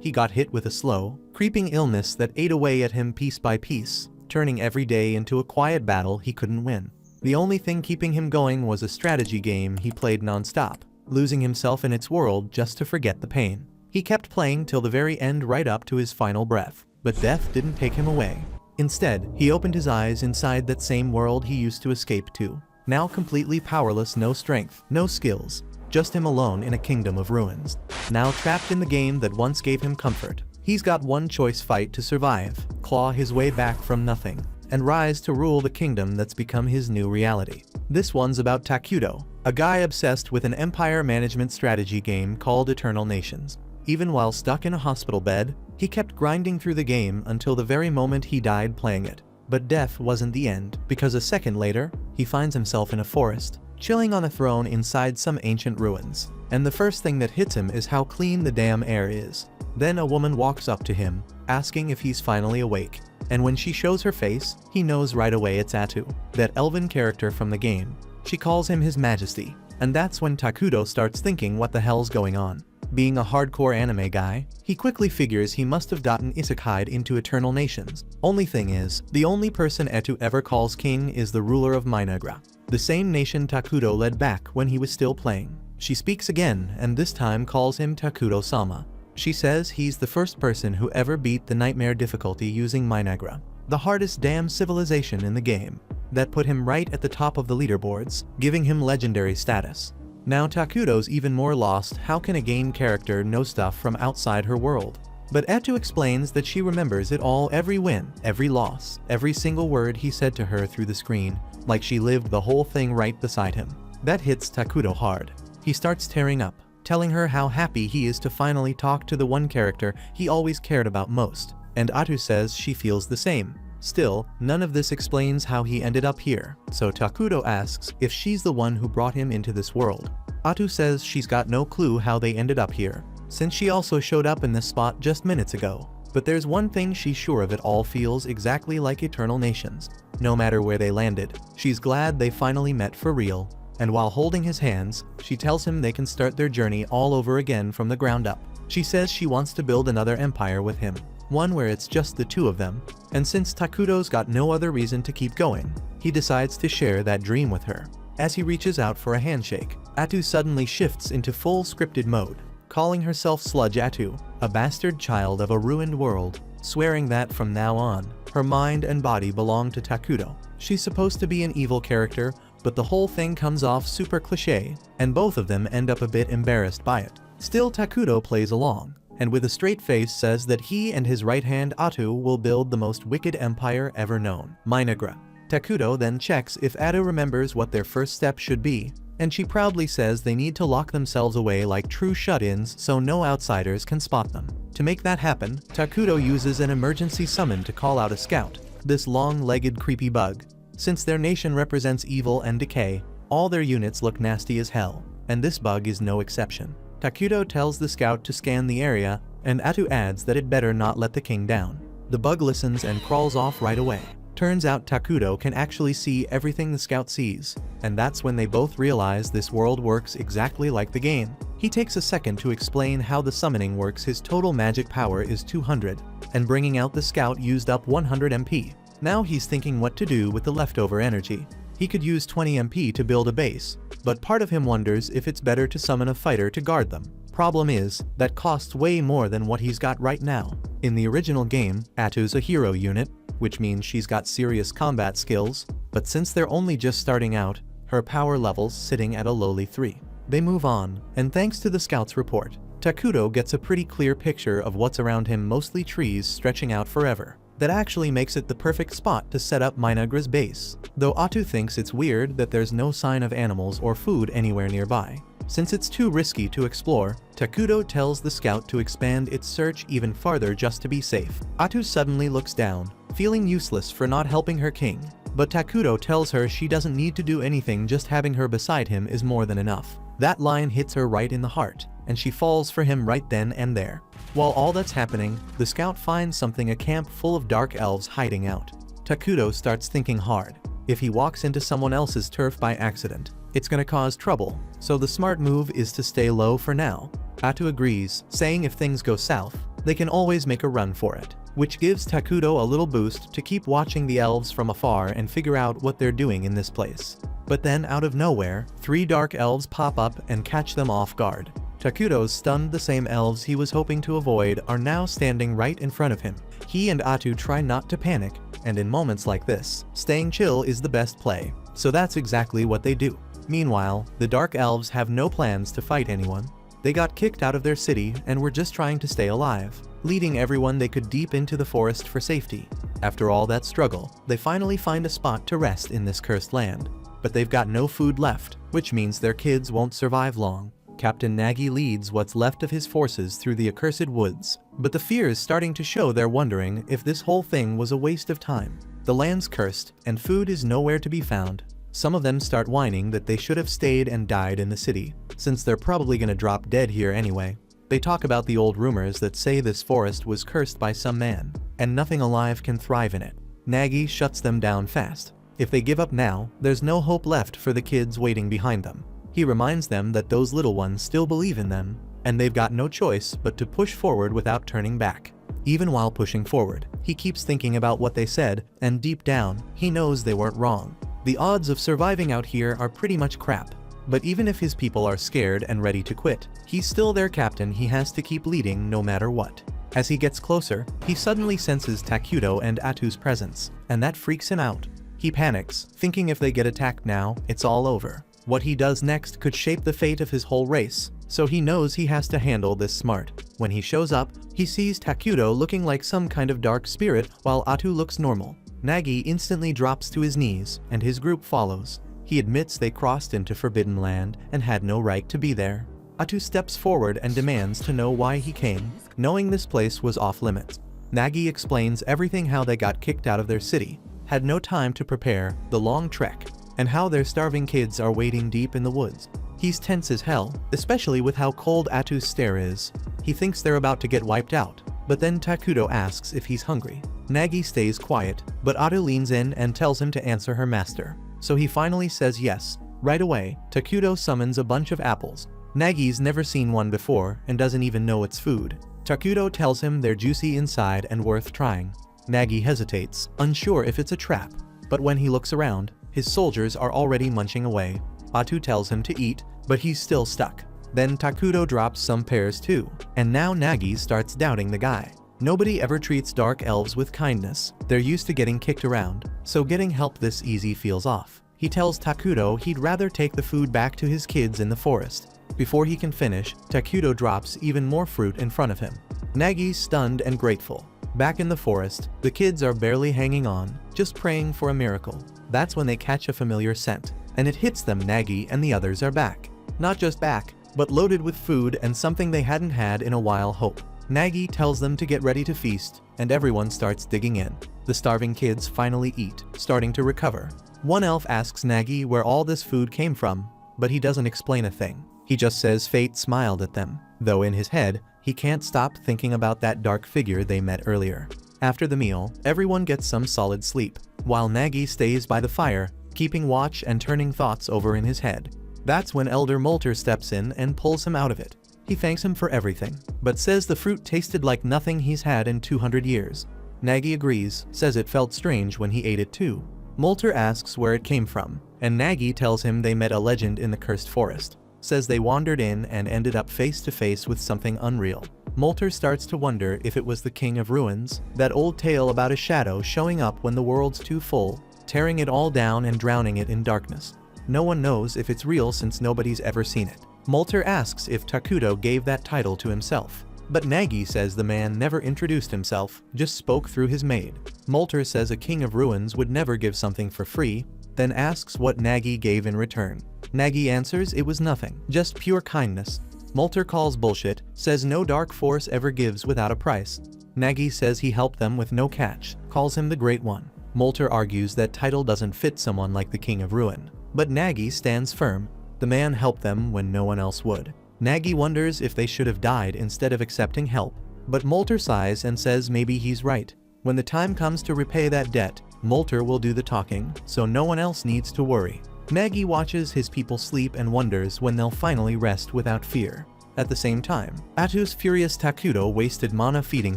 he got hit with a slow, creeping illness that ate away at him piece by piece, turning every day into a quiet battle he couldn't win. The only thing keeping him going was a strategy game he played non-stop, losing himself in its world just to forget the pain. He kept playing till the very end, right up to his final breath, but death didn't take him away. Instead, he opened his eyes inside that same world he used to escape to, now completely powerless, no strength, no skills, just him alone in a kingdom of ruins. Now trapped in the game that once gave him comfort, he's got one choice: fight to survive, claw his way back from nothing, and rise to rule the kingdom that's become his new reality. This one's about Takuto, a guy obsessed with an empire management strategy game called Eternal Nations. Even while stuck in a hospital bed, he kept grinding through the game until the very moment he died playing it. But death wasn't the end, because a second later, he finds himself in a forest, chilling on a throne inside some ancient ruins. And the first thing that hits him is how clean the damn air is. Then a woman walks up to him, asking if he's finally awake. And when she shows her face, he knows right away it's Atu, that elven character from the game. She calls him His Majesty, and that's when Takuto starts thinking what the hell's going on. Being a hardcore anime guy, he quickly figures he must have gotten isekai'd into Eternal Nations. Only thing is, the only person Atu ever calls king is the ruler of Minagra, the same nation Takuto led back when he was still playing. She speaks again, and this time calls him Takuto-sama. She says he's the first person who ever beat the nightmare difficulty using Minagra, the hardest damn civilization in the game. That put him right at the top of the leaderboards, giving him legendary status. Now Takuto's even more lost. How can a game character know stuff from outside her world? But Atu explains that she remembers it all, every win, every loss, every single word he said to her through the screen, like she lived the whole thing right beside him. That hits Takuto hard. He starts tearing up, telling her how happy he is to finally talk to the one character he always cared about most, and Atu says she feels the same. Still, none of this explains how he ended up here, so Takuto asks if she's the one who brought him into this world. Atu says she's got no clue how they ended up here, since she also showed up in this spot just minutes ago. But there's one thing she's sure of: it all feels exactly like Eternal Nations. No matter where they landed, she's glad they finally met for real. And while holding his hands, she tells him they can start their journey all over again from the ground up. She says she wants to build another empire with him, one where it's just the two of them. And since Takuto's got no other reason to keep going, he decides to share that dream with her. As he reaches out for a handshake, Atu suddenly shifts into full scripted mode, calling herself Sludge Atu, a bastard child of a ruined world, swearing that from now on, her mind and body belong to Takuto. She's supposed to be an evil character, but the whole thing comes off super cliché, and both of them end up a bit embarrassed by it. Still, Takuto plays along, and with a straight face says that he and his right hand Atu will build the most wicked empire ever known, Minagra. Takuto then checks if Atu remembers what their first step should be, and she proudly says they need to lock themselves away like true shut-ins so no outsiders can spot them. To make that happen, Takuto uses an emergency summon to call out a scout, this long-legged creepy bug. Since their nation represents evil and decay, all their units look nasty as hell, and this bug is no exception. Takuto tells the scout to scan the area, and Atu adds that it better not let the king down. The bug listens and crawls off right away. Turns out Takuto can actually see everything the scout sees, and that's when they both realize this world works exactly like the game. He takes a second to explain how the summoning works. His total magic power is 200, and bringing out the scout used up 100 MP. Now he's thinking what to do with the leftover energy. He could use 20 MP to build a base, but part of him wonders if it's better to summon a fighter to guard them. Problem is, that costs way more than what he's got right now. In the original game, Atu's a hero unit, which means she's got serious combat skills, but since they're only just starting out, her power level's sitting at a lowly 3. They move on, and thanks to the scout's report, Takuto gets a pretty clear picture of what's around him, mostly trees stretching out forever. That actually makes it the perfect spot to set up Minagra's base, though Atu thinks it's weird that there's no sign of animals or food anywhere nearby. Since it's too risky to explore, Takuto tells the scout to expand its search even farther just to be safe. Atu suddenly looks down, feeling useless for not helping her king, but Takuto tells her she doesn't need to do anything, just having her beside him is more than enough. That line hits her right in the heart, and she falls for him right then and there. While all that's happening, the scout finds something, a camp full of dark elves hiding out. Takuto starts thinking hard. If he walks into someone else's turf by accident, it's gonna cause trouble, so the smart move is to stay low for now. Atu agrees, saying if things go south, they can always make a run for it, which gives Takuto a little boost to keep watching the elves from afar and figure out what they're doing in this place. But then out of nowhere, 3 dark elves pop up and catch them off guard. Takuto's stunned. The same elves he was hoping to avoid are now standing right in front of him. He and Atu try not to panic, and in moments like this, staying chill is the best play. So that's exactly what they do. Meanwhile, the dark elves have no plans to fight anyone. They got kicked out of their city and were just trying to stay alive, leading everyone they could deep into the forest for safety. After all that struggle, they finally find a spot to rest in this cursed land. But they've got no food left, which means their kids won't survive long. Captain Nagi leads what's left of his forces through the accursed woods, but the fear is starting to show. They're wondering if this whole thing was a waste of time. The land's cursed, and food is nowhere to be found. Some of them start whining that they should have stayed and died in the city, since they're probably gonna drop dead here anyway. They talk about the old rumors that say this forest was cursed by some man, and nothing alive can thrive in it. Nagi shuts them down fast. If they give up now, there's no hope left for the kids waiting behind them. He reminds them that those little ones still believe in them, and they've got no choice but to push forward without turning back. Even while pushing forward, he keeps thinking about what they said, and deep down, he knows they weren't wrong. The odds of surviving out here are pretty much crap. But even if his people are scared and ready to quit, he's still their captain. He has to keep leading no matter what. As he gets closer, he suddenly senses Takuto and Atu's presence, and that freaks him out. He panics, thinking if they get attacked now, it's all over. What he does next could shape the fate of his whole race, so he knows he has to handle this smart. When he shows up, he sees Takuto looking like some kind of dark spirit while Atu looks normal. Nagi instantly drops to his knees, and his group follows. He admits they crossed into forbidden land and had no right to be there. Atu steps forward and demands to know why he came, knowing this place was off limits. Nagi explains everything: how they got kicked out of their city, had no time to prepare, the long trek, and how their starving kids are waiting deep in the woods. He's tense as hell, especially with how cold Atu's stare is. He thinks they're about to get wiped out, but then Takuto asks if he's hungry. Nagi stays quiet, but Atu leans in and tells him to answer her master. So he finally says yes. Right away, Takuto summons a bunch of apples. Nagi's never seen one before and doesn't even know it's food. Takuto tells him they're juicy inside and worth trying. Nagi hesitates, unsure if it's a trap, but when he looks around, his soldiers are already munching away. Atu tells him to eat, but he's still stuck. Then Takuto drops some pears too, and now Nagi starts doubting the guy. Nobody ever treats dark elves with kindness. They're used to getting kicked around, so getting help this easy feels off. He tells Takuto he'd rather take the food back to his kids in the forest. Before he can finish, Takuto drops even more fruit in front of him. Nagi's stunned and grateful. Back in the forest, the kids are barely hanging on, just praying for a miracle. That's when they catch a familiar scent, and it hits them. Nagi and the others are back. Not just back, but loaded with food and something they hadn't had in a while: hope. Nagi tells them to get ready to feast, and everyone starts digging in. The starving kids finally eat, starting to recover. One elf asks Nagi where all this food came from, but he doesn't explain a thing. He just says fate smiled at them, though in his head, he can't stop thinking about that dark figure they met earlier. After the meal, everyone gets some solid sleep, while Nagi stays by the fire, keeping watch and turning thoughts over in his head. That's when Elder Molter steps in and pulls him out of it. He thanks him for everything, but says the fruit tasted like nothing he's had in 200 years. Nagi agrees, says it felt strange when he ate it too. Molter asks where it came from, and Nagi tells him they met a legend in the cursed forest. Says they wandered in and ended up face to face with something unreal. Molter starts to wonder if it was the King of Ruins, that old tale about a shadow showing up when the world's too full, tearing it all down and drowning it in darkness. No one knows if it's real since nobody's ever seen it. Molter asks if Takuto gave that title to himself, but Nagi says the man never introduced himself, just spoke through his maid. Molter says a King of Ruins would never give something for free, then asks what Nagi gave in return. Nagi answers it was nothing, just pure kindness. Molter calls bullshit, says no dark force ever gives without a price. Nagi says he helped them with no catch, calls him the Great One. Molter argues that title doesn't fit someone like the King of Ruin, but Nagi stands firm. The man helped them when no one else would. Nagi wonders if they should have died instead of accepting help, but Molter sighs and says maybe he's right. When the time comes to repay that debt, Molter will do the talking, so no one else needs to worry. Nagi watches his people sleep and wonders when they'll finally rest without fear. At the same time, Atu's furious Takuto wasted mana feeding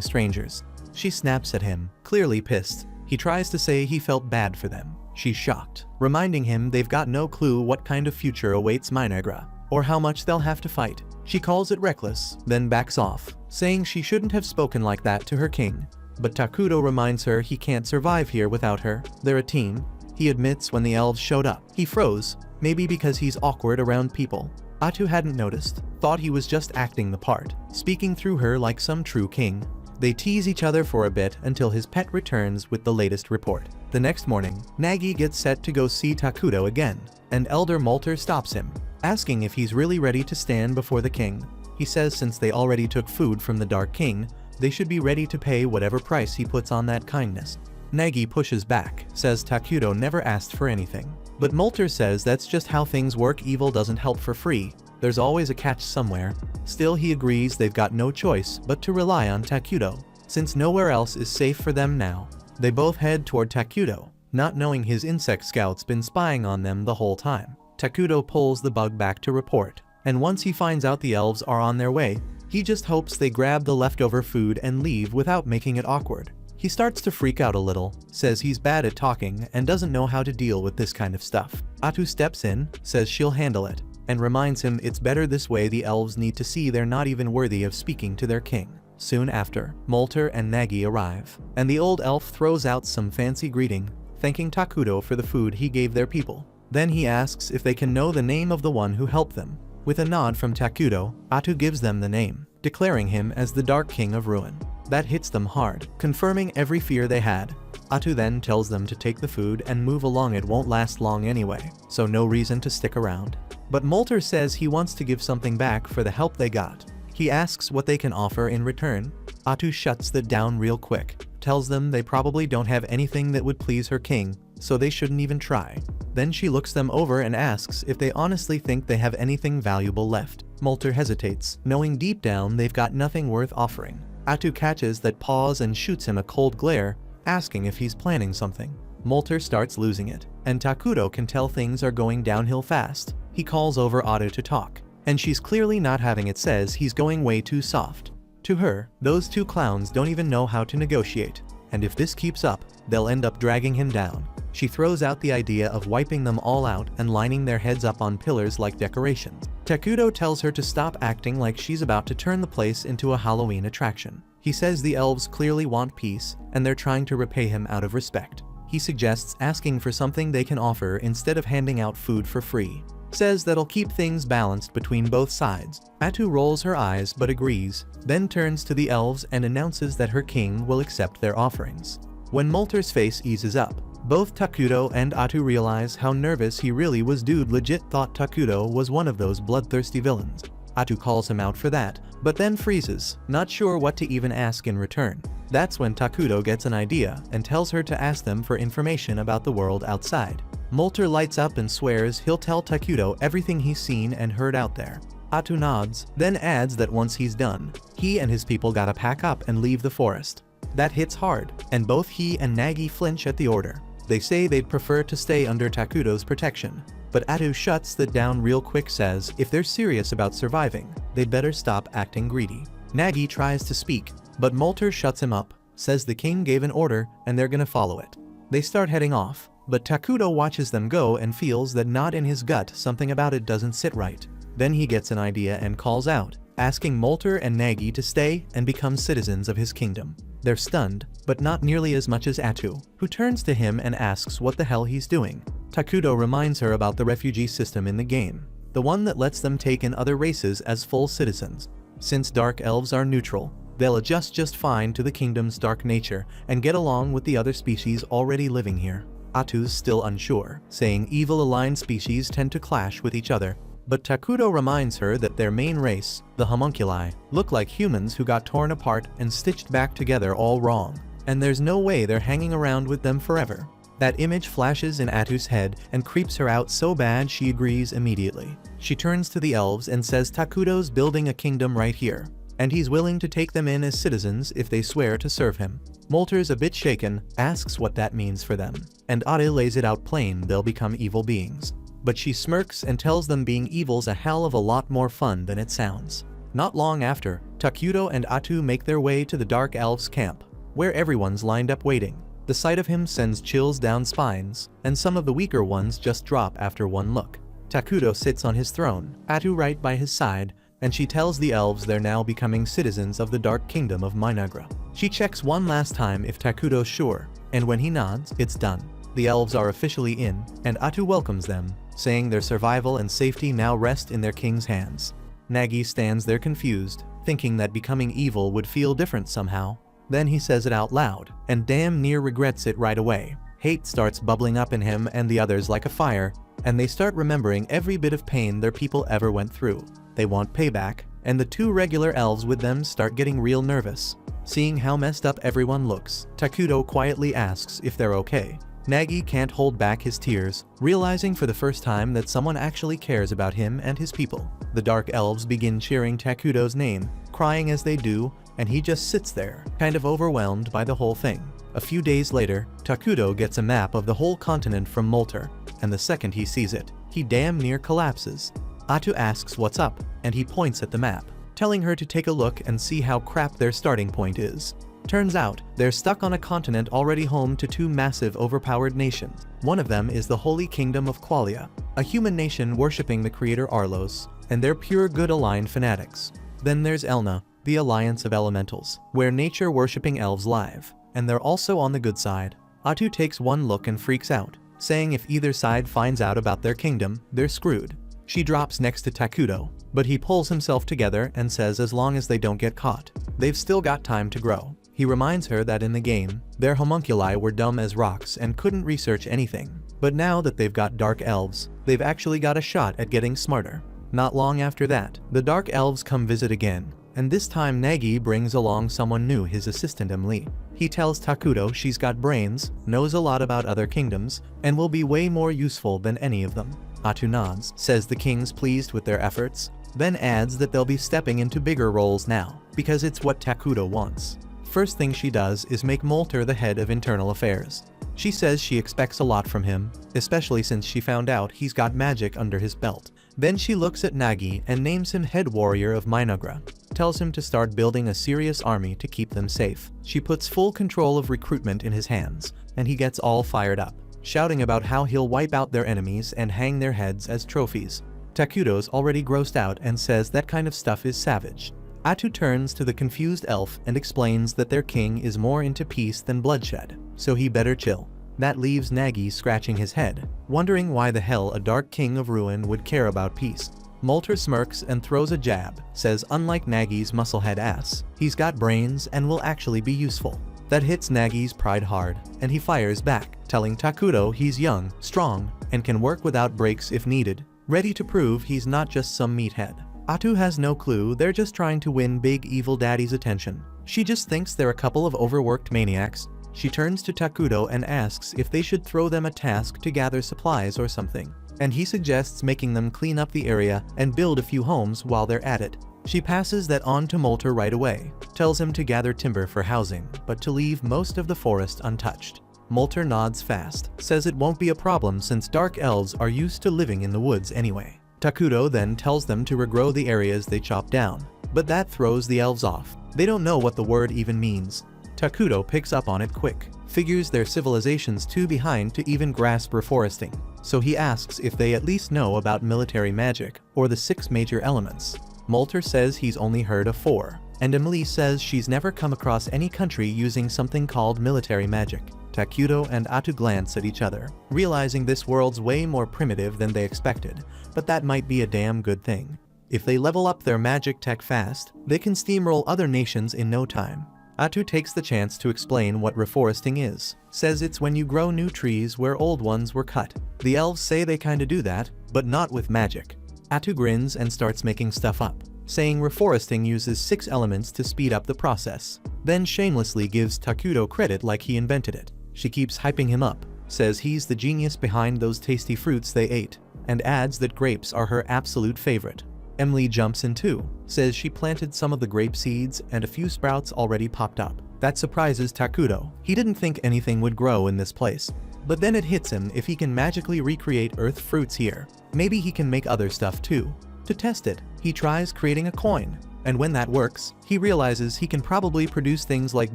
strangers. She snaps at him, clearly pissed. He tries to say he felt bad for them. She's shocked, reminding him they've got no clue what kind of future awaits Minagra, or how much they'll have to fight. She calls it reckless, then backs off, saying she shouldn't have spoken like that to her king. But Takuto reminds her he can't survive here without her. They're a team, he admits when the elves showed up. He froze, maybe because he's awkward around people. Atu hadn't noticed, thought he was just acting the part, speaking through her like some true king. They tease each other for a bit until his pet returns with the latest report. The next morning, Nagi gets set to go see Takuto again, and Elder Molter stops him, asking if he's really ready to stand before the king. He says since they already took food from the Dark King, they should be ready to pay whatever price he puts on that kindness. Nagi pushes back, says Takuto never asked for anything. But Molter says that's just how things work. Evil doesn't help for free. There's always a catch somewhere. Still, he agrees they've got no choice but to rely on Takuto, since nowhere else is safe for them now. They both head toward Takuto, not knowing his insect scout's been spying on them the whole time. Takuto pulls the bug back to report, and once he finds out the elves are on their way, he just hopes they grab the leftover food and leave without making it awkward. He starts to freak out a little, says he's bad at talking and doesn't know how to deal with this kind of stuff. Atu steps in, says she'll handle it, and reminds him it's better this way. The elves need to see they're not even worthy of speaking to their king. Soon after, Molter and Nagi arrive, and the old elf throws out some fancy greeting, thanking Takuto for the food he gave their people. Then he asks if they can know the name of the one who helped them. With a nod from Takuto, Atu gives them the name, declaring him as the Dark King of Ruin. That hits them hard, confirming every fear they had. Atu then tells them to take the food and move along. It won't last long anyway, so no reason to stick around. But Molter says he wants to give something back for the help they got. He asks what they can offer in return. Atu shuts that down real quick, tells them they probably don't have anything that would please her king, so they shouldn't even try. Then she looks them over and asks if they honestly think they have anything valuable left. Molter hesitates, knowing deep down they've got nothing worth offering. Atu catches that pause and shoots him a cold glare, asking if he's planning something. Molter starts losing it, and Takuto can tell things are going downhill fast. He calls over Atu to talk, and she's clearly not having it, says he's going way too soft. To her, those two clowns don't even know how to negotiate, and if this keeps up, they'll end up dragging him down. She throws out the idea of wiping them all out and lining their heads up on pillars like decorations. Takuto tells her to stop acting like she's about to turn the place into a Halloween attraction. He says the elves clearly want peace, and they're trying to repay him out of respect. He suggests asking for something they can offer instead of handing out food for free. Says that'll keep things balanced between both sides. Atu rolls her eyes but agrees, then turns to the elves and announces that her king will accept their offerings. When Molter's face eases up, both Takuto and Atu realize how nervous he really was. Dude legit thought Takuto was one of those bloodthirsty villains. Atu calls him out for that, but then freezes, not sure what to even ask in return. That's when Takuto gets an idea and tells her to ask them for information about the world outside. Molter lights up and swears he'll tell Takuto everything he's seen and heard out there. Atu nods, then adds that once he's done, he and his people gotta pack up and leave the forest. That hits hard, and both he and Nagi flinch at the order. They say they'd prefer to stay under Takuto's protection, but Atu shuts that down real quick, says if they're serious about surviving, they'd better stop acting greedy. Nagi tries to speak, but Molter shuts him up, says the king gave an order and they're gonna follow it. They start heading off, but Takuto watches them go and feels that not in his gut something about it doesn't sit right. Then he gets an idea and calls out, asking Molter and Nagi to stay and become citizens of his kingdom. They're stunned, but not nearly as much as Atu, who turns to him and asks what the hell he's doing. Takuto reminds her about the refugee system in the game, the one that lets them take in other races as full citizens. Since dark elves are neutral, they'll adjust just fine to the kingdom's dark nature and get along with the other species already living here. Atu's still unsure, saying evil-aligned species tend to clash with each other. But Takuto reminds her that their main race, the homunculi, look like humans who got torn apart and stitched back together all wrong, and there's no way they're hanging around with them forever. That image flashes in Atu's head and creeps her out so bad she agrees immediately. She turns to the elves and says Takuto's building a kingdom right here, and he's willing to take them in as citizens if they swear to serve him. Molter's a bit shaken, asks what that means for them, and Atu lays it out plain: they'll become evil beings. But she smirks and tells them being evil's a hell of a lot more fun than it sounds. Not long after, Takuto and Atu make their way to the Dark Elves' camp, where everyone's lined up waiting. The sight of him sends chills down spines, and some of the weaker ones just drop after one look. Takuto sits on his throne, Atu right by his side, and she tells the elves they're now becoming citizens of the Dark Kingdom of Minagra. She checks one last time if Takuto's sure, and when he nods, it's done. The elves are officially in, and Atu welcomes them, saying their survival and safety now rest in their king's hands. Nagi stands there confused, thinking that becoming evil would feel different somehow. Then he says it out loud, and damn near regrets it right away. Hate starts bubbling up in him and the others like a fire, and they start remembering every bit of pain their people ever went through. They want payback, and the two regular elves with them start getting real nervous. Seeing how messed up everyone looks, Takuto quietly asks if they're okay. Nagi can't hold back his tears, realizing for the first time that someone actually cares about him and his people. The Dark Elves begin cheering Takuto's name, crying as they do, and he just sits there, kind of overwhelmed by the whole thing. A few days later, Takuto gets a map of the whole continent from Molter, and the second he sees it, he damn near collapses. Atu asks what's up, and he points at the map, telling her to take a look and see how crap their starting point is. Turns out, they're stuck on a continent already home to two massive overpowered nations. One of them is the Holy Kingdom of Qualia, a human nation worshipping the creator Arlos, and they're pure good-aligned fanatics. Then there's Elna, the Alliance of Elementals, where nature-worshipping elves live, and they're also on the good side. Atu takes one look and freaks out, saying if either side finds out about their kingdom, they're screwed. She drops next to Takuto, but he pulls himself together and says as long as they don't get caught, they've still got time to grow. He reminds her that in the game, their homunculi were dumb as rocks and couldn't research anything, but now that they've got Dark Elves, they've actually got a shot at getting smarter. Not long after that, the Dark Elves come visit again, and this time Nagi brings along someone new, his assistant Emily. He tells Takuto she's got brains, knows a lot about other kingdoms, and will be way more useful than any of them. Atu nods, says the king's pleased with their efforts, then adds that they'll be stepping into bigger roles now, because it's what Takuto wants. First thing she does is make Molter the head of internal affairs. She says she expects a lot from him, especially since she found out he's got magic under his belt. Then she looks at Nagi and names him head warrior of Minagra, tells him to start building a serious army to keep them safe. She puts full control of recruitment in his hands, and he gets all fired up, shouting about how he'll wipe out their enemies and hang their heads as trophies. Takuto's already grossed out and says that kind of stuff is savage. Atu turns to the confused elf and explains that their king is more into peace than bloodshed, so he better chill. That leaves Nagi scratching his head, wondering why the hell a Dark King of Ruin would care about peace. Molter smirks and throws a jab, says unlike Nagi's musclehead ass, he's got brains and will actually be useful. That hits Nagi's pride hard, and he fires back, telling Takuto he's young, strong, and can work without breaks if needed, ready to prove he's not just some meathead. Atu has no clue they're just trying to win Big Evil Daddy's attention. She just thinks they're a couple of overworked maniacs. She turns to Takuto and asks if they should throw them a task to gather supplies or something, and he suggests making them clean up the area and build a few homes while they're at it. She passes that on to Molter right away, tells him to gather timber for housing, but to leave most of the forest untouched. Molter nods fast, says it won't be a problem since Dark Elves are used to living in the woods anyway. Takuto then tells them to regrow the areas they chopped down, but that throws the elves off. They don't know what the word even means. Takuto picks up on it quick, figures their civilization's too behind to even grasp reforesting, so he asks if they at least know about military magic or the 6 major elements. Molter says he's only heard of 4, and Emily says she's never come across any country using something called military magic. Takuto and Atu glance at each other, realizing this world's way more primitive than they expected, but that might be a damn good thing. If they level up their magic tech fast, they can steamroll other nations in no time. Atu takes the chance to explain what reforesting is, says it's when you grow new trees where old ones were cut. The elves say they kinda do that, but not with magic. Atu grins and starts making stuff up, saying reforesting uses 6 elements to speed up the process, then shamelessly gives Takuto credit like he invented it. She keeps hyping him up, says he's the genius behind those tasty fruits they ate, and adds that grapes are her absolute favorite. Emily jumps in too, says she planted some of the grape seeds and a few sprouts already popped up. That surprises Takuto. He didn't think anything would grow in this place. But then it hits him if he can magically recreate earth fruits here. Maybe he can make other stuff too. To test it, he tries creating a coin. And when that works, he realizes he can probably produce things like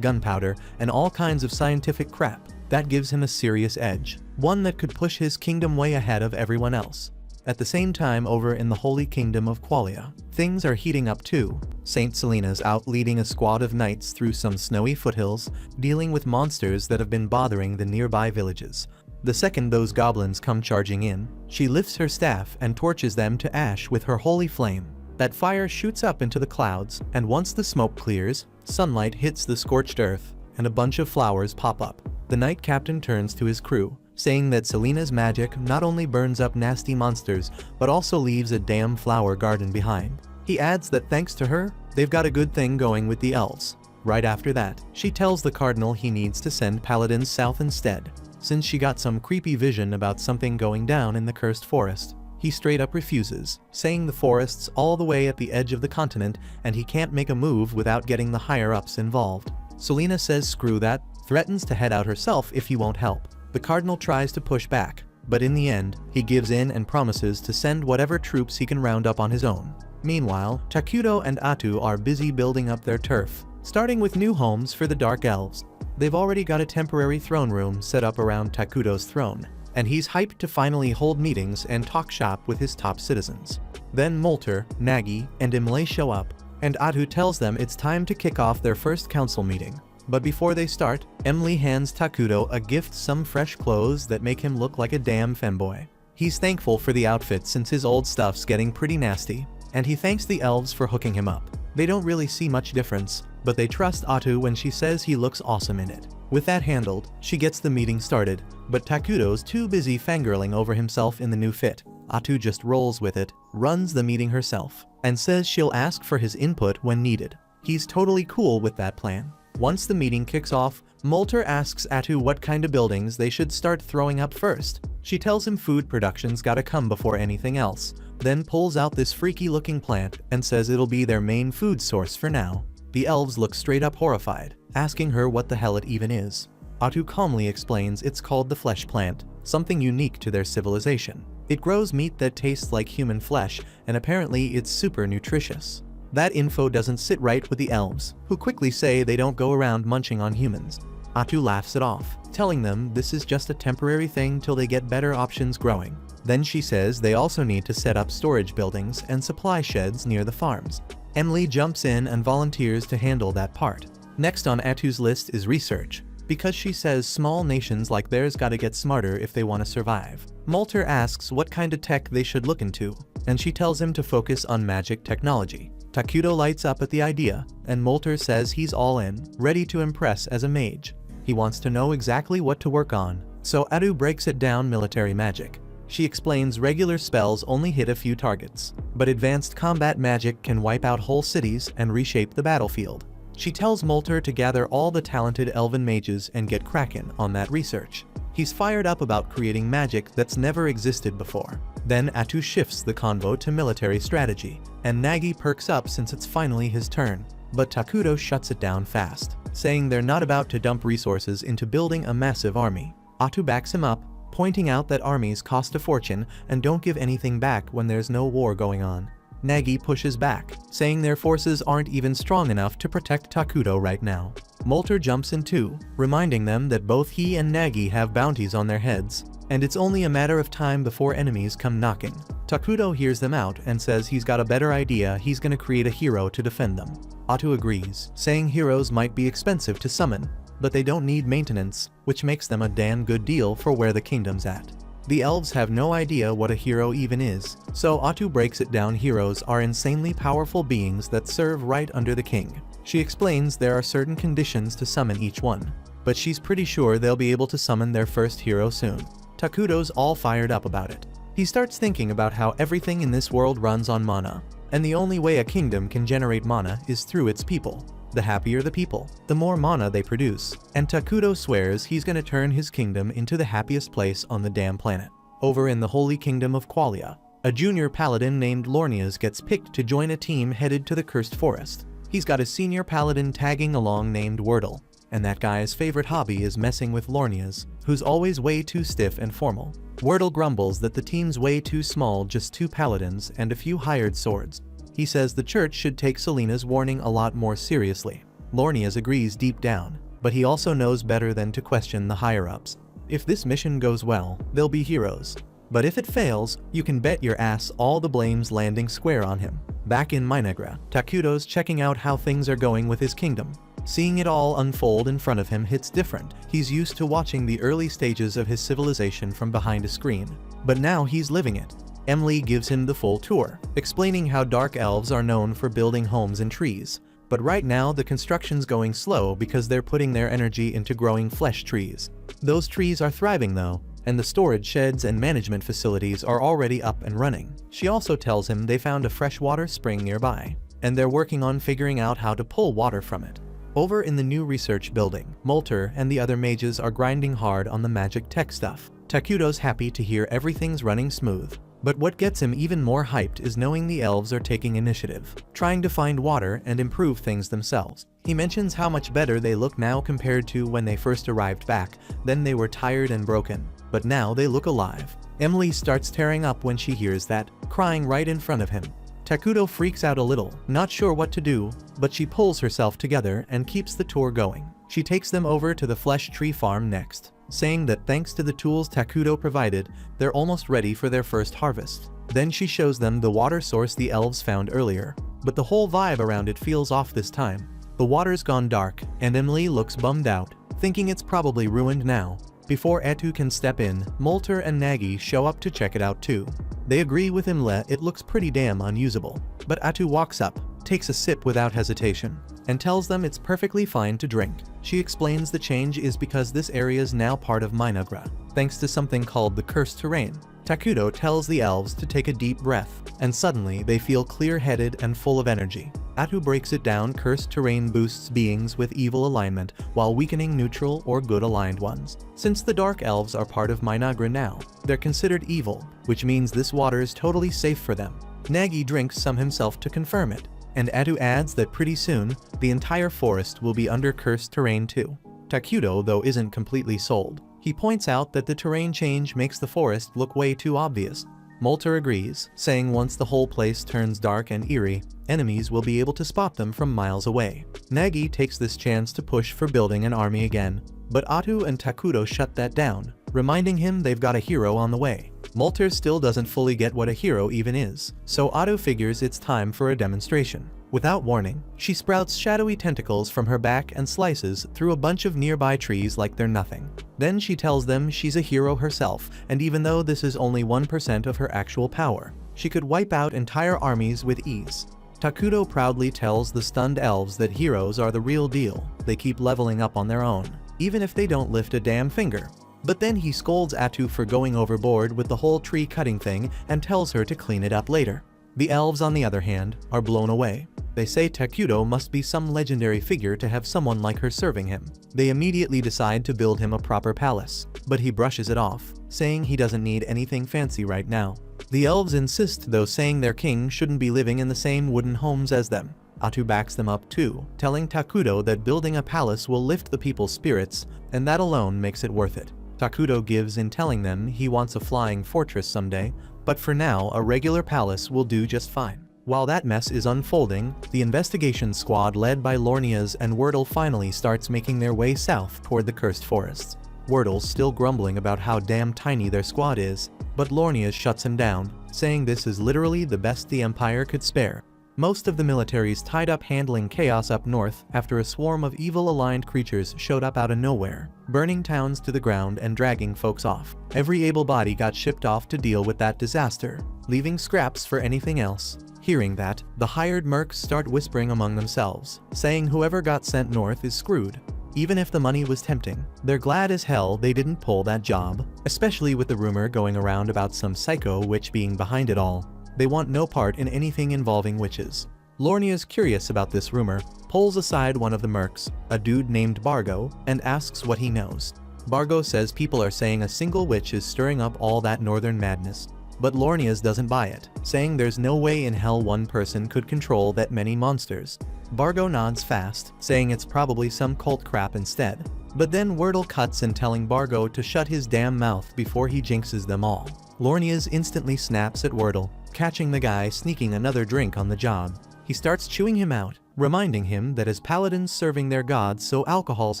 gunpowder and all kinds of scientific crap. That gives him a serious edge, one that could push his kingdom way ahead of everyone else. At the same time, over in the Holy Kingdom of Qualia, things are heating up too. Saint Selena's out leading a squad of knights through some snowy foothills, dealing with monsters that have been bothering the nearby villages. The second those goblins come charging in, she lifts her staff and torches them to ash with her holy flame. That fire shoots up into the clouds, and once the smoke clears, sunlight hits the scorched earth, and a bunch of flowers pop up. The knight captain turns to his crew, saying that Selena's magic not only burns up nasty monsters, but also leaves a damn flower garden behind. He adds that thanks to her, they've got a good thing going with the elves. Right after that, she tells the cardinal he needs to send paladins south instead, since she got some creepy vision about something going down in the cursed forest. He straight up refuses, saying the forest's all the way at the edge of the continent and he can't make a move without getting the higher-ups involved. Selena says screw that, threatens to head out herself if he won't help. The cardinal tries to push back, but in the end, he gives in and promises to send whatever troops he can round up on his own. Meanwhile, Takuto and Atu are busy building up their turf, starting with new homes for the Dark Elves. They've already got a temporary throne room set up around Takuto's throne, and he's hyped to finally hold meetings and talk shop with his top citizens. Then Molter, Nagi, and Imlay show up, and Atu tells them it's time to kick off their first council meeting. But before they start, Emily hands Takuto a gift, some fresh clothes that make him look like a damn femboy. He's thankful for the outfit since his old stuff's getting pretty nasty, and he thanks the elves for hooking him up. They don't really see much difference, but they trust Atu when she says he looks awesome in it. With that handled, she gets the meeting started, but Takuto's too busy fangirling over himself in the new fit. Atu just rolls with it, runs the meeting herself, and says she'll ask for his input when needed. He's totally cool with that plan. Once the meeting kicks off, Molter asks Atu what kind of buildings they should start throwing up first. She tells him food production's gotta come before anything else, then pulls out this freaky looking plant and says it'll be their main food source for now. The elves look straight up horrified, asking her what the hell it even is. Atu calmly explains it's called the flesh plant, something unique to their civilization. It grows meat that tastes like human flesh, and apparently it's super nutritious. That info doesn't sit right with the elves, who quickly say they don't go around munching on humans. Atu laughs it off, telling them this is just a temporary thing till they get better options growing. Then she says they also need to set up storage buildings and supply sheds near the farms. Emily jumps in and volunteers to handle that part. Next on Atu's list is research, because she says small nations like theirs gotta get smarter if they want to survive. Molter asks what kind of tech they should look into, and she tells him to focus on magic technology. Takuto lights up at the idea, and Molter says he's all in, ready to impress as a mage. He wants to know exactly what to work on, so Atu breaks it down: military magic. She explains regular spells only hit a few targets, but advanced combat magic can wipe out whole cities and reshape the battlefield. She tells Molter to gather all the talented elven mages and get cracking on that research. He's fired up about creating magic that's never existed before. Then Atu shifts the convo to military strategy, and Nagi perks up since it's finally his turn. But Takuto shuts it down fast, saying they're not about to dump resources into building a massive army. Atu backs him up, pointing out that armies cost a fortune and don't give anything back when there's no war going on. Nagi pushes back, saying their forces aren't even strong enough to protect Takuto right now. Molter jumps in too, reminding them that both he and Nagi have bounties on their heads, and it's only a matter of time before enemies come knocking. Takuto hears them out and says he's got a better idea: he's gonna create a hero to defend them. Atu agrees, saying heroes might be expensive to summon, but they don't need maintenance, which makes them a damn good deal for where the kingdom's at. The elves have no idea what a hero even is, so Atu breaks it down: heroes are insanely powerful beings that serve right under the king. She explains there are certain conditions to summon each one, but she's pretty sure they'll be able to summon their first hero soon. Takuto's all fired up about it. He starts thinking about how everything in this world runs on mana, and the only way a kingdom can generate mana is through its people. The happier the people, the more mana they produce, and Takuto swears he's gonna turn his kingdom into the happiest place on the damn planet. Over in the Holy Kingdom of Qualia, a junior paladin named Lornias gets picked to join a team headed to the Cursed Forest. He's got a senior paladin tagging along named Wordle, and that guy's favorite hobby is messing with Lornias, who's always way too stiff and formal. Wordle grumbles that the team's way too small, just 2 paladins and a few hired swords. He says the church should take Selena's warning a lot more seriously. Lornias agrees deep down, but he also knows better than to question the higher-ups. If this mission goes well, they'll be heroes. But if it fails, you can bet your ass all the blame's landing square on him. Back in Minagra, Takuto's checking out how things are going with his kingdom. Seeing it all unfold in front of him hits different. He's used to watching the early stages of his civilization from behind a screen. But now he's living it. Emily gives him the full tour, explaining how dark elves are known for building homes in trees. But right now the construction's going slow because they're putting their energy into growing flesh trees. Those trees are thriving though, and the storage sheds and management facilities are already up and running. She also tells him they found a freshwater spring nearby, and they're working on figuring out how to pull water from it. Over in the new research building, Molter and the other mages are grinding hard on the magic tech stuff. Takuto's happy to hear everything's running smooth. But what gets him even more hyped is knowing the elves are taking initiative, trying to find water and improve things themselves. He mentions how much better they look now compared to when they first arrived back. Then they were tired and broken, but now they look alive. Emily starts tearing up when she hears that, crying right in front of him. Takuto freaks out a little, not sure what to do, but she pulls herself together and keeps the tour going. She takes them over to the flesh tree farm next, saying that thanks to the tools Takuto provided, they're almost ready for their first harvest. Then she shows them the water source the elves found earlier, but the whole vibe around it feels off this time. The water's gone dark, and Emily looks bummed out, thinking it's probably ruined now. Before Etu can step in, Molter and Nagi show up to check it out too. They agree with Imle it looks pretty damn unusable, but Atu walks up, takes a sip without hesitation, and tells them it's perfectly fine to drink. She explains the change is because this area is now part of Minagra, thanks to something called the Cursed Terrain. Takuto tells the elves to take a deep breath, and suddenly they feel clear-headed and full of energy. Atu breaks it down: Cursed Terrain boosts beings with evil alignment, while weakening neutral or good aligned ones. Since the Dark Elves are part of Minagra now, they're considered evil, which means this water is totally safe for them. Nagi drinks some himself to confirm it, and Atu adds that pretty soon, the entire forest will be under Cursed Terrain too. Takuto, though, isn't completely sold. He points out that the terrain change makes the forest look way too obvious. Molter agrees, saying once the whole place turns dark and eerie, enemies will be able to spot them from miles away. Nagi takes this chance to push for building an army again, but Atu and Takuto shut that down, reminding him they've got a hero on the way. Molter still doesn't fully get what a hero even is, so Atu figures it's time for a demonstration. Without warning, she sprouts shadowy tentacles from her back and slices through a bunch of nearby trees like they're nothing. Then she tells them she's a hero herself, and even though this is only 1% of her actual power, she could wipe out entire armies with ease. Takuto proudly tells the stunned elves that heroes are the real deal. They keep leveling up on their own, even if they don't lift a damn finger. But then he scolds Atu for going overboard with the whole tree cutting thing and tells her to clean it up later. The elves, on the other hand, are blown away. They say Takuto must be some legendary figure to have someone like her serving him. They immediately decide to build him a proper palace, but he brushes it off, saying he doesn't need anything fancy right now. The elves insist though, saying their king shouldn't be living in the same wooden homes as them. Atu backs them up too, telling Takuto that building a palace will lift the people's spirits, and that alone makes it worth it. Takuto gives in telling them he wants a flying fortress someday, but for now a regular palace will do just fine. While that mess is unfolding, the investigation squad led by Lornias and Wordle finally starts making their way south toward the cursed forests. Wordle's still grumbling about how damn tiny their squad is, but Lornias shuts him down, saying this is literally the best the Empire could spare. Most of the military's tied up handling chaos up north after a swarm of evil-aligned creatures showed up out of nowhere, burning towns to the ground and dragging folks off. Every able body got shipped off to deal with that disaster, leaving scraps for anything else. Hearing that, the hired mercs start whispering among themselves, saying whoever got sent north is screwed. Even if the money was tempting, they're glad as hell they didn't pull that job, especially with the rumor going around about some psycho witch being behind it all. They want no part in anything involving witches. Lornia's curious about this rumor, pulls aside one of the mercs, a dude named Bargo, and asks what he knows. Bargo says people are saying a single witch is stirring up all that northern madness. But Lornias doesn't buy it, saying there's no way in hell one person could control that many monsters. Bargo nods fast, saying it's probably some cult crap instead. But then Wordle cuts in telling Bargo to shut his damn mouth before he jinxes them all. Lornias instantly snaps at Wordle, catching the guy sneaking another drink on the job. He starts chewing him out, reminding him that as paladins serving their gods, so alcohol's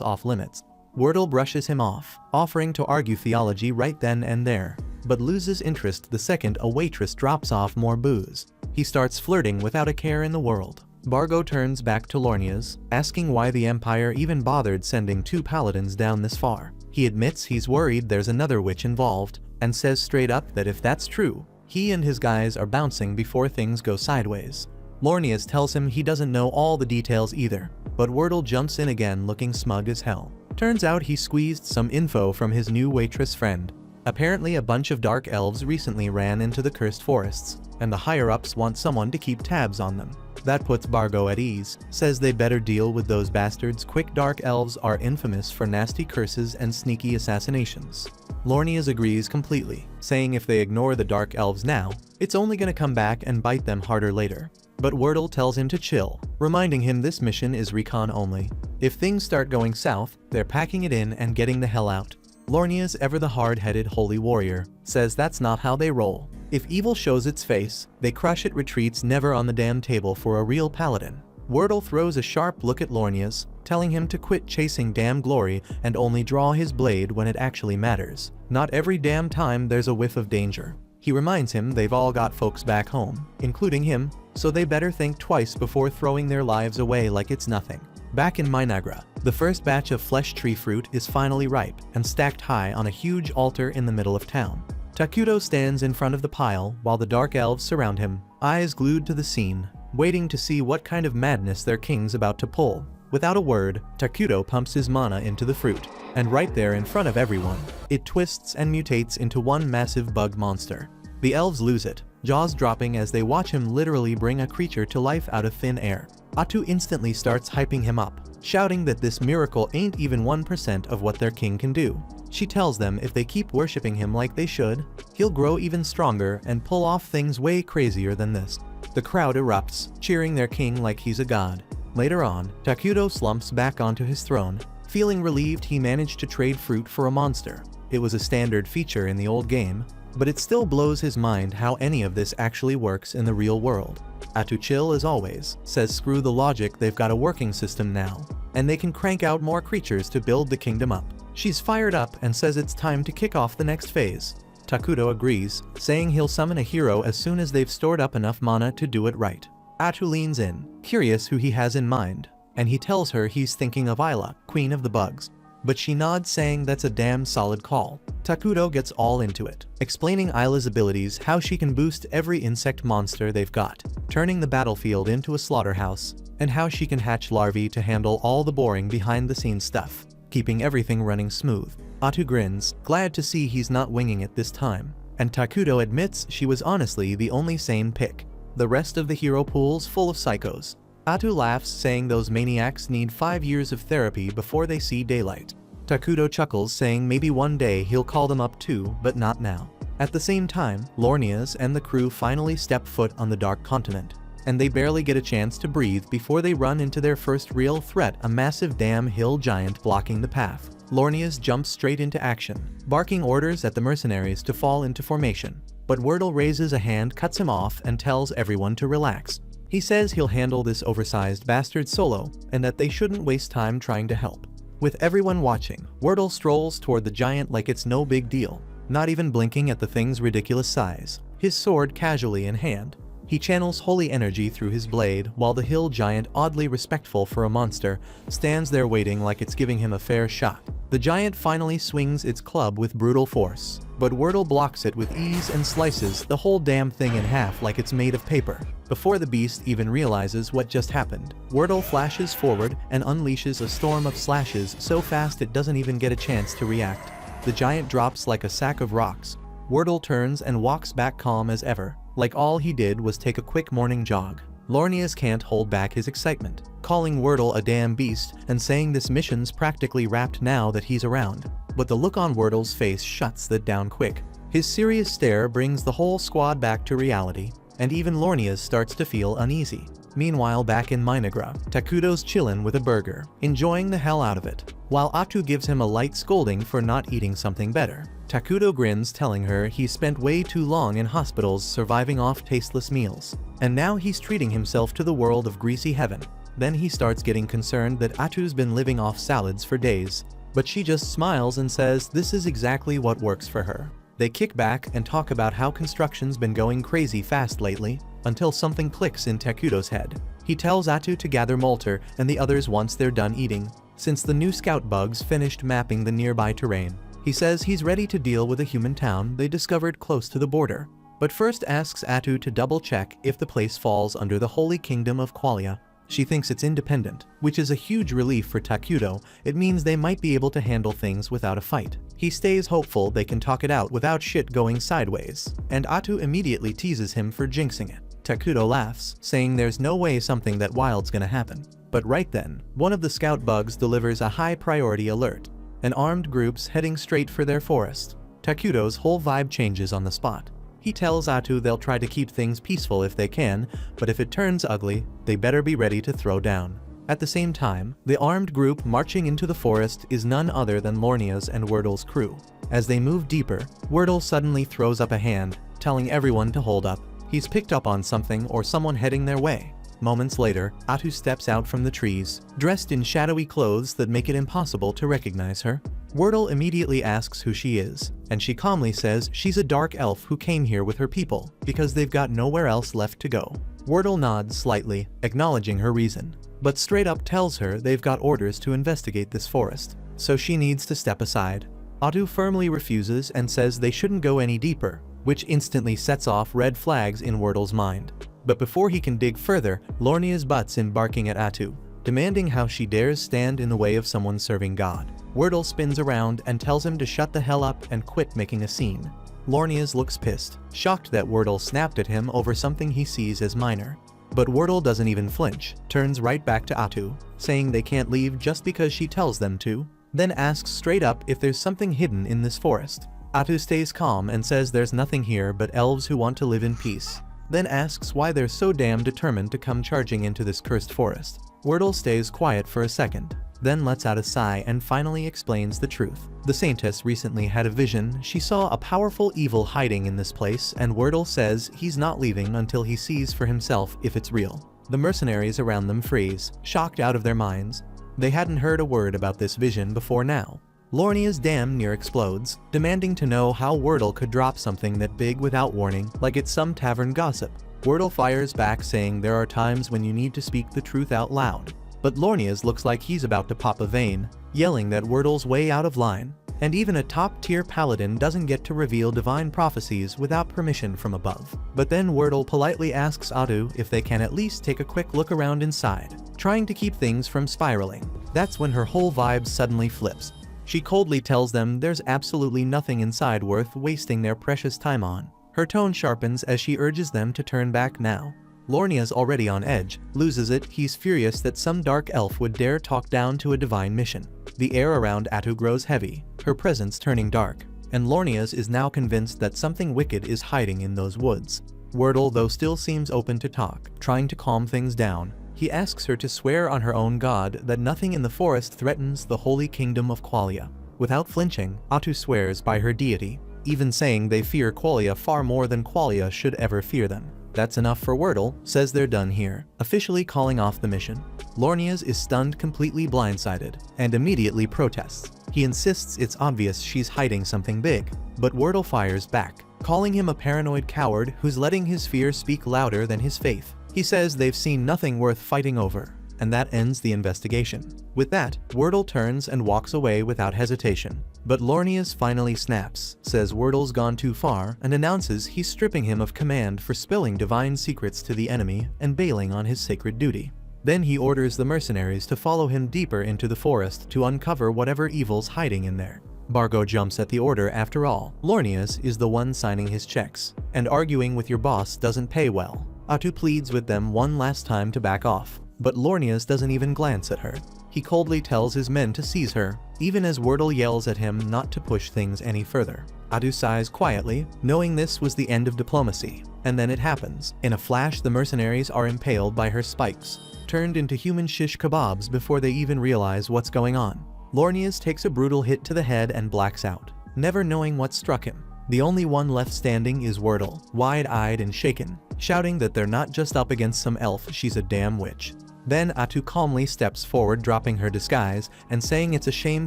off limits. Wordle brushes him off, offering to argue theology right then and there, but loses interest the second a waitress drops off more booze. He starts flirting without a care in the world. Bargo turns back to Lornia's, asking why the Empire even bothered sending 2 paladins down this far. He admits he's worried there's another witch involved, and says straight up that if that's true, he and his guys are bouncing before things go sideways. Lornias tells him he doesn't know all the details either, but Wordle jumps in again looking smug as hell. Turns out he squeezed some info from his new waitress friend. Apparently a bunch of dark elves recently ran into the cursed forests, and the higher-ups want someone to keep tabs on them. That puts Bargo at ease, says they better deal with those bastards quick. Dark elves are infamous for nasty curses and sneaky assassinations. Lornias agrees completely, saying if they ignore the dark elves now, it's only gonna come back and bite them harder later. But Wordle tells him to chill, reminding him this mission is recon only. If things start going south, they're packing it in and getting the hell out. Lornias, ever the hard-headed holy warrior, says that's not how they roll. If evil shows its face, they crush it, retreats, never on the damn table for a real paladin. Wordle throws a sharp look at Lornias, telling him to quit chasing damn glory and only draw his blade when it actually matters. Not every damn time there's a whiff of danger. He reminds him they've all got folks back home, including him, so they better think twice before throwing their lives away like it's nothing. Back in Minagra, the first batch of flesh tree fruit is finally ripe and stacked high on a huge altar in the middle of town. Takuto stands in front of the pile while the dark elves surround him, eyes glued to the scene, waiting to see what kind of madness their king's about to pull. Without a word, Takuto pumps his mana into the fruit, and right there in front of everyone, it twists and mutates into one massive bug monster. The elves lose it, jaws dropping as they watch him literally bring a creature to life out of thin air. Atu instantly starts hyping him up, shouting that this miracle ain't even 1% of what their king can do. She tells them if they keep worshipping him like they should, he'll grow even stronger and pull off things way crazier than this. The crowd erupts, cheering their king like he's a god. Later on, Takuto slumps back onto his throne, feeling relieved he managed to trade fruit for a monster. It was a standard feature in the old game, but it still blows his mind how any of this actually works in the real world. Atu, chill as always, says screw the logic, they've got a working system now, and they can crank out more creatures to build the kingdom up. She's fired up and says it's time to kick off the next phase. Takuto agrees, saying he'll summon a hero as soon as they've stored up enough mana to do it right. Atu leans in, curious who he has in mind, and he tells her he's thinking of Isla, queen of the bugs. But she nods, saying that's a damn solid call. Takuto gets all into it, explaining Isla's abilities, how she can boost every insect monster they've got, turning the battlefield into a slaughterhouse, and how she can hatch larvae to handle all the boring behind-the-scenes stuff, keeping everything running smooth. Atu grins, glad to see he's not winging it this time, and Takuto admits she was honestly the only sane pick. The rest of the hero pool's full of psychos. Atu laughs, saying those maniacs need 5 years of therapy before they see daylight. Takuto chuckles, saying maybe one day he'll call them up too, but not now. At the same time, Lornias and the crew finally step foot on the Dark Continent, and they barely get a chance to breathe before they run into their first real threat, a massive damn hill giant blocking the path. Lornias jumps straight into action, barking orders at the mercenaries to fall into formation, but Wordle raises a hand, cuts him off, and tells everyone to relax. He says he'll handle this oversized bastard solo, and that they shouldn't waste time trying to help. With everyone watching, Wordle strolls toward the giant like it's no big deal, not even blinking at the thing's ridiculous size, his sword casually in hand. He channels holy energy through his blade, while the hill giant, oddly respectful for a monster, stands there waiting like it's giving him a fair shot. The giant finally swings its club with brutal force, but Wordle blocks it with ease and slices the whole damn thing in half like it's made of paper. Before the beast even realizes what just happened, Wordle flashes forward and unleashes a storm of slashes so fast it doesn't even get a chance to react. The giant drops like a sack of rocks. Wordle turns and walks back calm as ever, like all he did was take a quick morning jog. Lornias can't hold back his excitement, calling Wordle a damn beast and saying this mission's practically wrapped now that he's around. But the look on Wordle's face shuts that down quick. His serious stare brings the whole squad back to reality, and even Lornias starts to feel uneasy. Meanwhile, back in Minagra, Takuto's chillin' with a burger, enjoying the hell out of it, while Atu gives him a light scolding for not eating something better. Takuto grins, telling her he's spent way too long in hospitals surviving off tasteless meals, and now he's treating himself to the world of greasy heaven. Then he starts getting concerned that Atu's been living off salads for days, but she just smiles and says this is exactly what works for her. They kick back and talk about how construction's been going crazy fast lately, until something clicks in Takuto's head. He tells Atu to gather Molter and the others once they're done eating, since the new scout bugs finished mapping the nearby terrain. He says he's ready to deal with a human town they discovered close to the border, but first asks Atu to double-check if the place falls under the Holy Kingdom of Qualia. She thinks it's independent, which is a huge relief for Takuto. It means they might be able to handle things without a fight. He stays hopeful they can talk it out without shit going sideways, and Atu immediately teases him for jinxing it. Takuto laughs, saying there's no way something that wild's gonna happen. But right then, one of the scout bugs delivers a high-priority alert. An armed group's heading straight for their forest. Takuto's whole vibe changes on the spot. He tells Atu they'll try to keep things peaceful if they can, but if it turns ugly, they better be ready to throw down. At the same time, the armed group marching into the forest is none other than Lornia's and Wordle's crew. As they move deeper, Wordle suddenly throws up a hand, telling everyone to hold up. He's picked up on something or someone heading their way. Moments later, Atu steps out from the trees, dressed in shadowy clothes that make it impossible to recognize her. Wordle immediately asks who she is, and she calmly says she's a dark elf who came here with her people, because they've got nowhere else left to go. Wordle nods slightly, acknowledging her reason, but straight up tells her they've got orders to investigate this forest, so she needs to step aside. Atu firmly refuses and says they shouldn't go any deeper, which instantly sets off red flags in Wordle's mind. But before he can dig further, Lornia's butts in barking at Atu, demanding how she dares stand in the way of someone serving God. Wordle spins around and tells him to shut the hell up and quit making a scene. Lornia's looks pissed, shocked that Wordle snapped at him over something he sees as minor. But Wordle doesn't even flinch, turns right back to Atu, saying they can't leave just because she tells them to, then asks straight up if there's something hidden in this forest. Atu stays calm and says there's nothing here but elves who want to live in peace, then asks why they're so damn determined to come charging into this cursed forest. Wordle stays quiet for a second, then lets out a sigh and finally explains the truth. The Saintess recently had a vision. She saw a powerful evil hiding in this place, and Wordle says he's not leaving until he sees for himself if it's real. The mercenaries around them freeze, shocked out of their minds. They hadn't heard a word about this vision before now. Lornia's damn near explodes, demanding to know how Wordle could drop something that big without warning, like it's some tavern gossip. Wordle fires back, saying there are times when you need to speak the truth out loud. But Lornia's looks like he's about to pop a vein, yelling that Wordle's way out of line, and even a top-tier paladin doesn't get to reveal divine prophecies without permission from above. But then Wordle politely asks Atu if they can at least take a quick look around inside, trying to keep things from spiraling. That's when her whole vibe suddenly flips. She coldly tells them there's absolutely nothing inside worth wasting their precious time on. Her tone sharpens as she urges them to turn back now. Lornia's already on edge, loses it. He's furious that some dark elf would dare talk down to a divine mission. The air around Atu grows heavy, her presence turning dark, and Lornia's is now convinced that something wicked is hiding in those woods. Wordle, though, still seems open to talk, trying to calm things down. He asks her to swear on her own god that nothing in the forest threatens the Holy Kingdom of Qualia. Without flinching, Atu swears by her deity, even saying they fear Qualia far more than Qualia should ever fear them. That's enough for Wordle, says they're done here, officially calling off the mission. Lornia's is stunned, completely blindsided, and immediately protests. He insists it's obvious she's hiding something big, but Wordle fires back, calling him a paranoid coward who's letting his fear speak louder than his faith. He says they've seen nothing worth fighting over, and that ends the investigation. With that, Wordle turns and walks away without hesitation. But Lornia's finally snaps, says Wordle's gone too far, and announces he's stripping him of command for spilling divine secrets to the enemy and bailing on his sacred duty. Then he orders the mercenaries to follow him deeper into the forest to uncover whatever evil's hiding in there. Bargo jumps at the order. After all, Lornia's is the one signing his checks, and arguing with your boss doesn't pay well. Atu pleads with them one last time to back off, but Lornia's doesn't even glance at her. He coldly tells his men to seize her, even as Wordle yells at him not to push things any further. Atu sighs quietly, knowing this was the end of diplomacy. And then it happens. In a flash, the mercenaries are impaled by her spikes, turned into human shish kebabs before they even realize what's going on. Lornia's takes a brutal hit to the head and blacks out. never knowing what struck him. The only one left standing is Wordle, wide-eyed and shaken, shouting that they're not just up against some elf, she's a damn witch. Then Atu calmly steps forward, dropping her disguise and saying it's a shame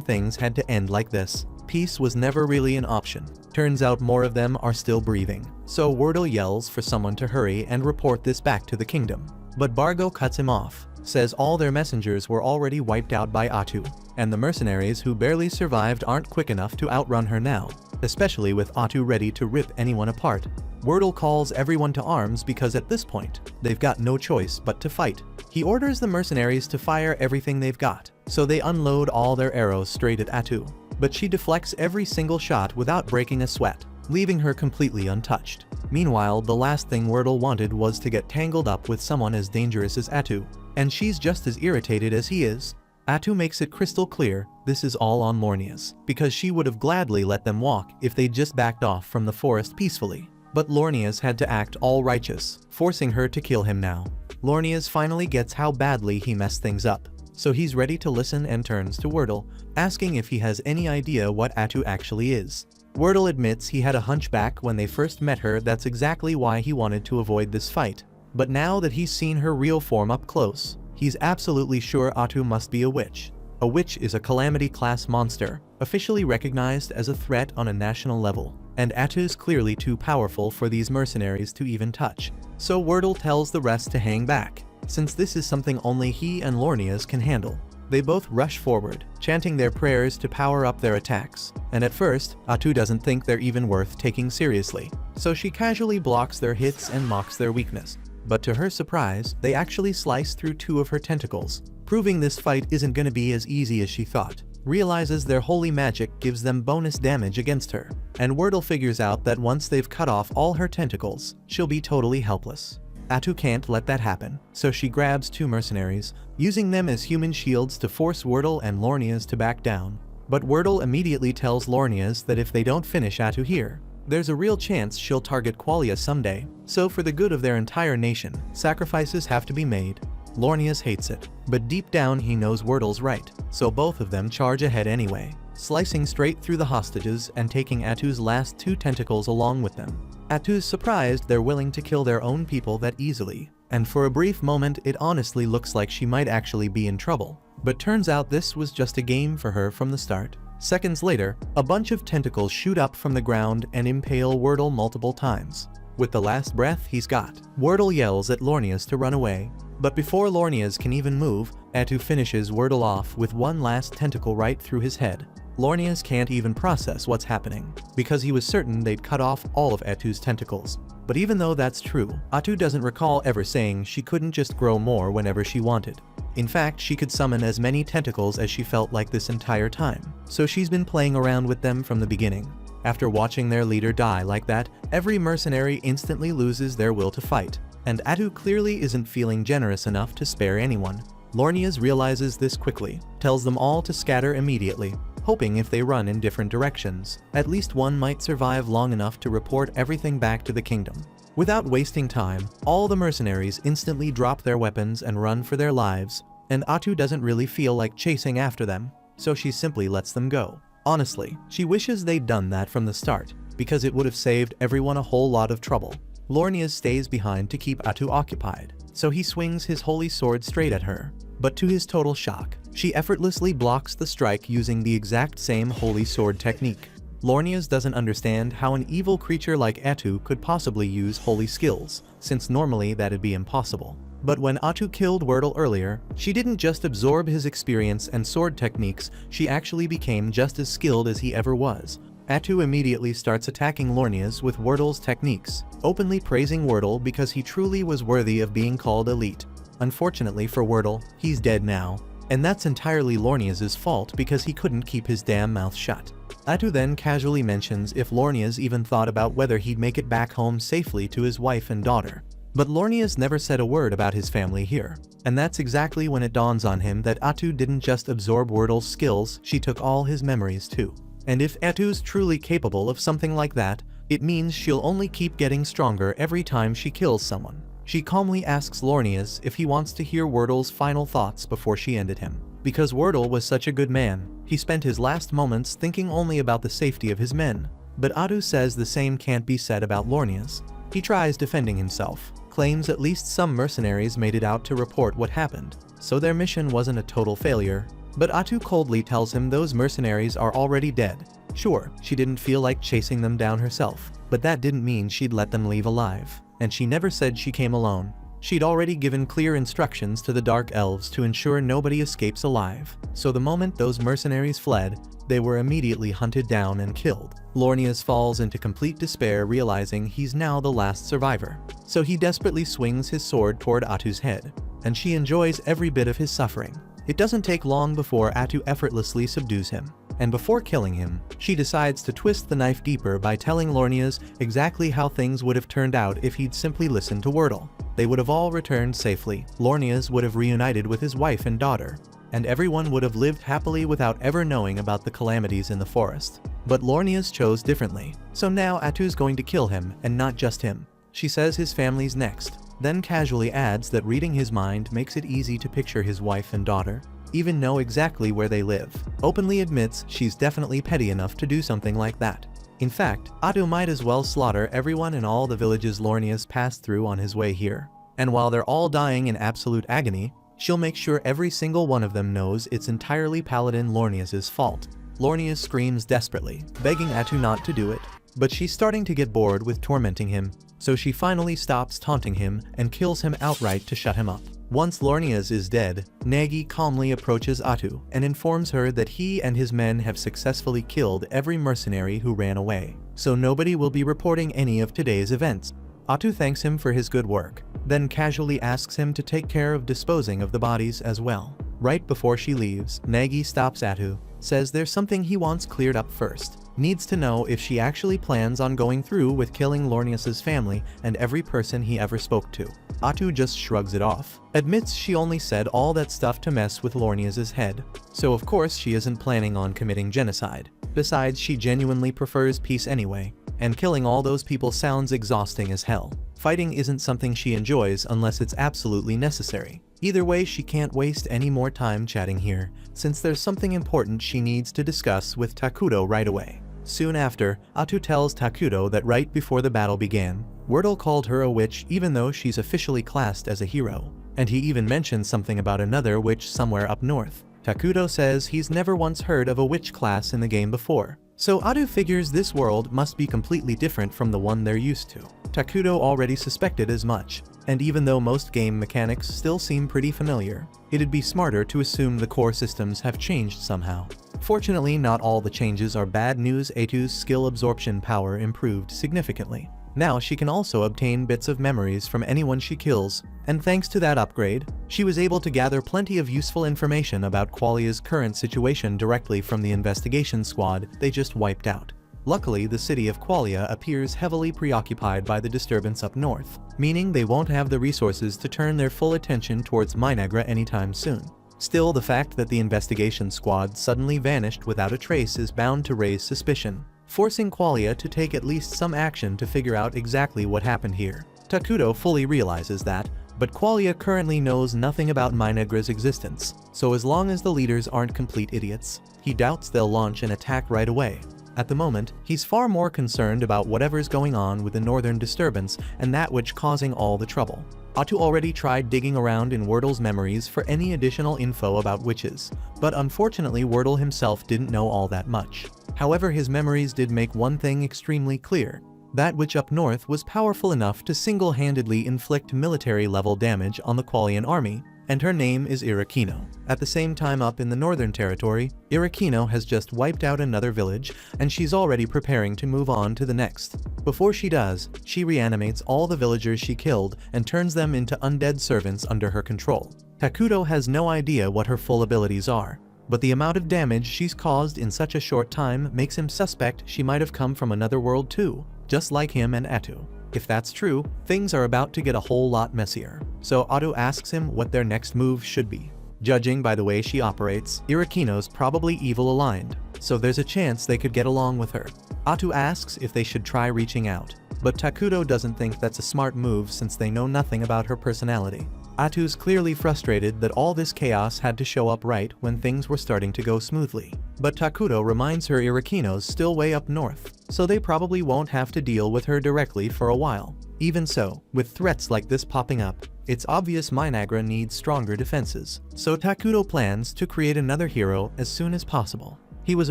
things had to end like this. Peace was never really an option. Turns out more of them are still breathing. So Wordle yells for someone to hurry and report this back to the kingdom. But Bargo cuts him off, says all their messengers were already wiped out by Atu, and the mercenaries who barely survived aren't quick enough to outrun her now, especially with Atu ready to rip anyone apart. Wordle calls everyone to arms because at this point, they've got no choice but to fight. He orders the mercenaries to fire everything they've got, so they unload all their arrows straight at Atu. But she deflects every single shot without breaking a sweat, leaving her completely untouched. Meanwhile, the last thing Wordle wanted was to get tangled up with someone as dangerous as Atu, and she's just as irritated as he is. Atu makes it crystal clear this is all on Lornias, because she would have gladly let them walk if they'd just backed off from the forest peacefully. But Lornias had to act all righteous, forcing her to kill him now. Lornias finally gets how badly he messed things up, so he's ready to listen and turns to Wordle, asking if he has any idea what Atu actually is. Wordle admits he had a hunchback when they first met her. That's exactly why he wanted to avoid this fight. But now that he's seen her real form up close, he's absolutely sure Atu must be a witch. A witch is a Calamity-class monster, officially recognized as a threat on a national level, and Atu's clearly too powerful for these mercenaries to even touch. So Wordle tells the rest to hang back, since this is something only he and Lornias can handle. They both rush forward, chanting their prayers to power up their attacks, and at first, Atu doesn't think they're even worth taking seriously, so she casually blocks their hits and mocks their weakness. But to her surprise, they actually slice through 2 of her tentacles, proving this fight isn't gonna be as easy as she thought. Realizes their holy magic gives them bonus damage against her, and Wordle figures out that once they've cut off all her tentacles, she'll be totally helpless. Atu can't let that happen, so she grabs 2 mercenaries, using them as human shields to force Wordle and Lornias to back down. But Wordle immediately tells Lornias that if they don't finish Atu here, there's a real chance she'll target Qualia someday, so for the good of their entire nation, sacrifices have to be made. Lornias hates it, but deep down he knows Wordle's right, so both of them charge ahead anyway, slicing straight through the hostages and taking Atu's last 2 tentacles along with them. Atu's surprised they're willing to kill their own people that easily, and for a brief moment it honestly looks like she might actually be in trouble. But turns out this was just a game for her from the start. Seconds later, a bunch of tentacles shoot up from the ground and impale Wordle multiple times. With the last breath he's got, Wordle yells at Lornias to run away. But before Lornias can even move, Atu finishes Wordle off with one last tentacle right through his head. Lornias can't even process what's happening, because he was certain they'd cut off all of Atu's tentacles. But even though that's true, Atu doesn't recall ever saying she couldn't just grow more whenever she wanted. In fact, she could summon as many tentacles as she felt like this entire time, so she's been playing around with them from the beginning. After watching their leader die like that, every mercenary instantly loses their will to fight, and Atu clearly isn't feeling generous enough to spare anyone. Lornias realizes this quickly, tells them all to scatter immediately, hoping if they run in different directions, at least one might survive long enough to report everything back to the kingdom. Without wasting time, all the mercenaries instantly drop their weapons and run for their lives, and Atu doesn't really feel like chasing after them, so she simply lets them go. Honestly, she wishes they'd done that from the start, because it would have saved everyone a whole lot of trouble. Lornias stays behind to keep Atu occupied, so he swings his holy sword straight at her. But to his total shock, she effortlessly blocks the strike using the exact same holy sword technique. Lornias doesn't understand how an evil creature like Atu could possibly use holy skills, since normally that'd be impossible. But when Atu killed Wordle earlier, she didn't just absorb his experience and sword techniques, she actually became just as skilled as he ever was. Atu immediately starts attacking Lornias with Wordle's techniques, openly praising Wordle because he truly was worthy of being called elite. Unfortunately for Wordle, he's dead now, and that's entirely Lornias' fault because he couldn't keep his damn mouth shut. Atu then casually mentions if Lornias even thought about whether he'd make it back home safely to his wife and daughter. But Lornias never said a word about his family here, and that's exactly when it dawns on him that Atu didn't just absorb Wordle's skills, she took all his memories too. And if Atu's truly capable of something like that, it means she'll only keep getting stronger every time she kills someone. She calmly asks Lornias if he wants to hear Wordle's final thoughts before she ended him. Because Wordle was such a good man, he spent his last moments thinking only about the safety of his men. But Atu says the same can't be said about Lornias. He tries defending himself, claims at least some mercenaries made it out to report what happened, so their mission wasn't a total failure. But Atu coldly tells him those mercenaries are already dead. Sure, she didn't feel like chasing them down herself, but that didn't mean she'd let them leave alive. And she never said she came alone. She'd already given clear instructions to the Dark Elves to ensure nobody escapes alive. So the moment those mercenaries fled, they were immediately hunted down and killed. Lornias falls into complete despair, realizing he's now the last survivor. So he desperately swings his sword toward Atu's head, and she enjoys every bit of his suffering. It doesn't take long before Atu effortlessly subdues him, and before killing him, she decides to twist the knife deeper by telling Lornias exactly how things would have turned out if he'd simply listened to Wordle. They would have all returned safely, Lornias would have reunited with his wife and daughter, and everyone would have lived happily without ever knowing about the calamities in the forest. But Lornias chose differently, so now Atu's going to kill him, and not just him. She says his family's next, then casually adds that reading his mind makes it easy to picture his wife and daughter, even know exactly where they live. Openly admits she's definitely petty enough to do something like that. In fact, Atu might as well slaughter everyone in all the villages Lornias passed through on his way here. And while they're all dying in absolute agony, she'll make sure every single one of them knows it's entirely Paladin Lornias' fault. Lornias screams desperately, begging Atu not to do it, but she's starting to get bored with tormenting him, so she finally stops taunting him and kills him outright to shut him up. Once Lornias is dead, Nagi calmly approaches Atu and informs her that he and his men have successfully killed every mercenary who ran away, so nobody will be reporting any of today's events. Atu thanks him for his good work, then casually asks him to take care of disposing of the bodies as well. Right before she leaves, Nagi stops Atu, says there's something he wants cleared up first. Needs to know if she actually plans on going through with killing Lornias' family and every person he ever spoke to. Atu just shrugs it off, admits she only said all that stuff to mess with Lornias' head, so of course she isn't planning on committing genocide. Besides, she genuinely prefers peace anyway, and killing all those people sounds exhausting as hell. Fighting isn't something she enjoys unless it's absolutely necessary. Either way, she can't waste any more time chatting here, since there's something important she needs to discuss with Takuto right away. Soon after, Atu tells Takuto that right before the battle began, Wordle called her a witch even though she's officially classed as a hero, and he even mentions something about another witch somewhere up north. Takuto says he's never once heard of a witch class in the game before, so Atu figures this world must be completely different from the one they're used to. Takuto already suspected as much, and even though most game mechanics still seem pretty familiar, it'd be smarter to assume the core systems have changed somehow. Fortunately, not all the changes are bad news. Atu's skill absorption power improved significantly. Now she can also obtain bits of memories from anyone she kills, and thanks to that upgrade, she was able to gather plenty of useful information about Qualia's current situation directly from the investigation squad they just wiped out. Luckily, the city of Qualia appears heavily preoccupied by the disturbance up north, meaning they won't have the resources to turn their full attention towards Minagra anytime soon. Still, the fact that the investigation squad suddenly vanished without a trace is bound to raise suspicion, forcing Qualia to take at least some action to figure out exactly what happened here. Takuto fully realizes that, but Qualia currently knows nothing about Minagra's existence, so as long as the leaders aren't complete idiots, he doubts they'll launch an attack right away. At the moment, he's far more concerned about whatever's going on with the northern disturbance and that which causing all the trouble. Atu already tried digging around in Wordle's memories for any additional info about witches, but unfortunately Wordle himself didn't know all that much. However, his memories did make one thing extremely clear. That witch up north was powerful enough to single-handedly inflict military-level damage on the Qualian army, and her name is Irakino. At the same time, up in the northern territory, Irakino has just wiped out another village, and she's already preparing to move on to the next. Before she does, she reanimates all the villagers she killed and turns them into undead servants under her control. Takuto has no idea what her full abilities are, but the amount of damage she's caused in such a short time makes him suspect she might have come from another world too, just like him and Atu. If that's true, things are about to get a whole lot messier, so Atu asks him what their next move should be. Judging by the way she operates, Irakino's probably evil aligned, so there's a chance they could get along with her. Atu asks if they should try reaching out, but Takuto doesn't think that's a smart move since they know nothing about her personality. Atu's clearly frustrated that all this chaos had to show up right when things were starting to go smoothly. But Takuto reminds her Irakino's still way up north, so they probably won't have to deal with her directly for a while. Even so, with threats like this popping up, it's obvious Minagra needs stronger defenses, so Takuto plans to create another hero as soon as possible. He was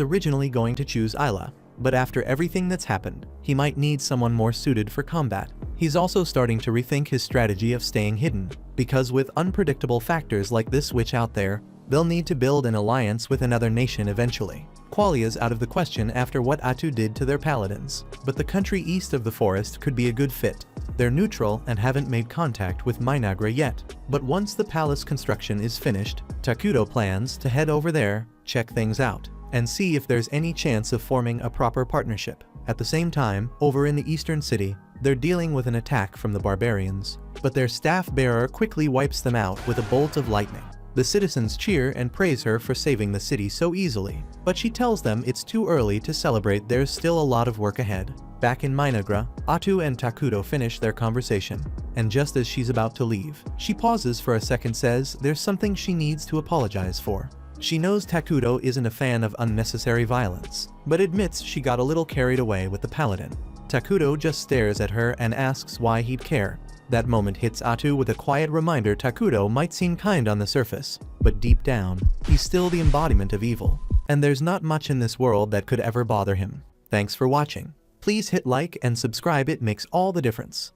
originally going to choose Ayla, but after everything that's happened, he might need someone more suited for combat. He's also starting to rethink his strategy of staying hidden, because with unpredictable factors like this witch out there, they'll need to build an alliance with another nation eventually. Qualia's out of the question after what Atu did to their paladins, but the country east of the forest could be a good fit. They're neutral and haven't made contact with Minagra yet, but once the palace construction is finished, Takuto plans to head over there, check things out, and see if there's any chance of forming a proper partnership. At the same time, over in the eastern city, they're dealing with an attack from the barbarians, but their staff bearer quickly wipes them out with a bolt of lightning. The citizens cheer and praise her for saving the city so easily, but she tells them it's too early to celebrate, there's still a lot of work ahead. Back in Minagra, Atu and Takuto finish their conversation, and just as she's about to leave, she pauses for a second, says there's something she needs to apologize for. She knows Takuto isn't a fan of unnecessary violence, but admits she got a little carried away with the paladin. Takuto just stares at her and asks why he'd care. That moment hits Atu with a quiet reminder Takuto might seem kind on the surface, but deep down, he's still the embodiment of evil, and there's not much in this world that could ever bother him. Thanks for watching. Please hit like and subscribe, it makes all the difference.